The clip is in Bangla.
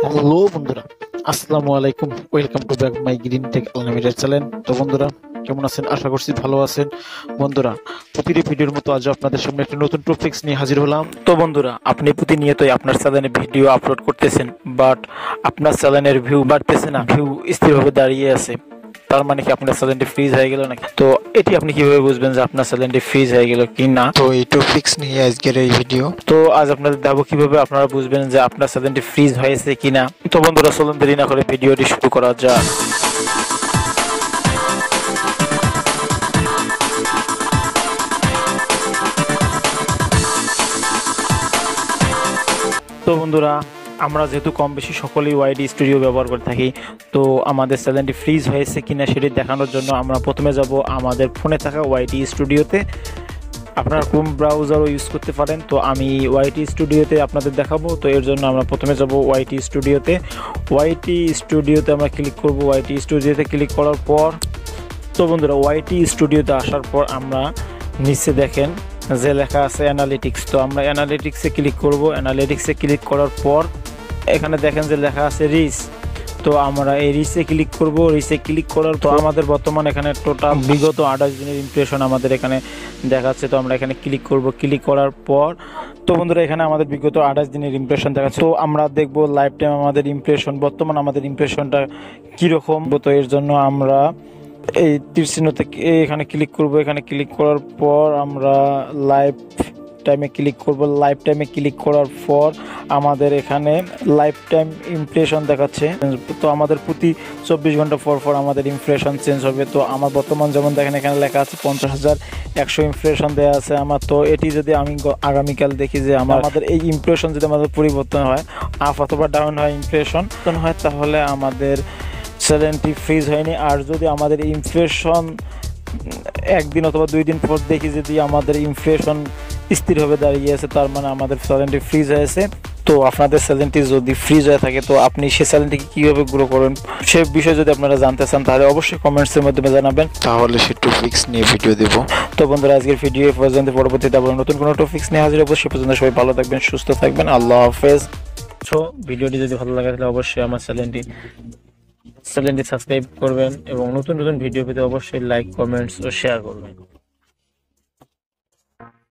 হ্যালো বন্ধুরা, আসসালামু আলাইকুম। Welcome to back my green take unlimited channel. তো বন্ধুরা, কেমন আছেন? আশা করছি ভালো আছেন। বন্ধুরা, প্রতিটি ভিডিওর মতো আজ আপনাদের সামনে একটি নতুন টপিকস নিয়ে হাজির হলাম। তো বন্ধুরা, আপনি প্রতিনিয়তই আপনার চ্যানেলে ভিডিও আপলোড করতেছেন, বাট আপনার চ্যানেলের ভিউ বাড়তেছে না, ভিউ স্থিরভাবে দাঁড়িয়ে আছে। তার মানে কি আপনার চ্যানেলটি ফ্রিজ হয়ে গেল নাকি? তো এটি আপনি কিভাবে বুঝবেন যে আপনার চ্যানেলটি ফ্রিজ হয়ে গেল কি না? তো এই টপিক্স নিয়ে আজকের এই ভিডিও। তো আজ আপনাদের দেখাবো কিভাবে আপনারা বুঝবেন যে আপনার চ্যানেলটি ফ্রিজ হয়েছে কিনা। তো বন্ধুরা, চলুন দেরি না করে ভিডিওটি শুরু করা যাক। তো বন্ধুরা, আমরা যেহেতু কম বেশি সকলেই ওয়াইডি স্টুডিও ব্যবহার করে থাকি, তো আমাদের চ্যানেলটি ফ্রিজ হয়েছে কিনা সেটি দেখানোর জন্য আমরা প্রথমে যাব আমাদের ফোনে থাকা ওয়াইডি স্টুডিওতে। আপনারা ক্রোম ব্রাউজারও ইউজ করতে পারেন। তো আমি ওয়াইটি স্টুডিওতে আপনাদের দেখাবো। তো এর জন্য আমরা প্রথমে যাব ওয়াইটি স্টুডিওতে আমরা ক্লিক করব। ওয়াইটি স্টুডিওতে ক্লিক করার পর, তো বন্ধুরা, ওয়াইটি স্টুডিওতে আসার পর আমরা নিচে দেখেন যে লেখা আছে অ্যানালিটিক্স। তো আমরা অ্যানালিটিক্সে ক্লিক করব। অ্যানালিটিক্সে ক্লিক করার পর এখানে দেখেন যে লেখা আছে রিচ। তো আমরা এই রিচে ক্লিক করব। রিচে ক্লিক করার পর আমাদের বর্তমান এখানে টোটাল বিগত 28 দিনের ইমপ্রেশন আমাদের এখানে দেখাচ্ছে। তো আমরা এখানে ক্লিক করব। ক্লিক করার পর, তো বন্ধুরা, এখানে আমাদের বিগত 28 দিনের ইমপ্রেশন দেখাচ্ছে। তো আমরা দেখব লাইফ টাইম আমাদের ইমপ্রেশন, বর্তমান আমাদের ইমপ্রেশনটা কীরকম। তো এর জন্য আমরা এই তীর চিহ্নতে এখানে ক্লিক করব। এখানে ক্লিক করার পর আমরা লাইফ টাইমে ক্লিক করব। লাইফ টাইমে ক্লিক করার পর আমাদের এখানে লাইফ টাইম ইমপ্রেশন দেখাচ্ছে। তো আমাদের প্রতি 24 ঘন্টা পর পর আমাদের ইমপ্রেশন চেঞ্জ হবে। তো আমার বর্তমান যেমন দেখেন এখানে লেখা আছে 50,100 ইমপ্রেশন দেওয়া আছে আমার। তো এটি যদি আমি আগামীকাল দেখি যে আমাদের এই ইমপ্রেশন যদি আমাদের পরিবর্তন হয়, আপ অথবা ডাউন হয়, ইমপ্রেশন হয়, তাহলে আমাদের চ্যানেলটি ফ্রিজ হয়নি। আর যদি আমাদের ইমপ্রেশন একদিন অথবা 2 দিন পর দেখি যদি আমাদের ইমপ্রেশন স্থিরভাবে দাঁড়িয়ে আছে, তার মানে আমাদের চ্যানেলটি ফ্রিজ হয়েছে। তো আপনাদের চ্যানেলটি যদি ফ্রিজ হয়ে থাকে, তো আপনি সেই চ্যানেলটিকে কীভাবে গ্রো করবেন সে বিষয়ে যদি আপনারা জানতে চান, তাহলে অবশ্যই কমেন্টসের মাধ্যমে জানাবেন, তাহলে সে টপিক্স নিয়ে ভিডিও দেব। তো বন্ধুরা, আজকের ভিডিও পর্যন্ত, পরবর্তীতে আবার নতুন কোনো টপিক্স নিয়ে হাজির হবো। সে পর্যন্ত সবাই ভালো থাকবেন, সুস্থ থাকবেন। আল্লাহ হাফেজ। সো ভিডিওটি যদি ভালো লাগে তাহলে অবশ্যই আমার চ্যানেলটি সাবস্ক্রাইব করবেন এবং নতুন নতুন ভিডিও পেতে অবশ্যই লাইক, কমেন্টস ও শেয়ার করবেন।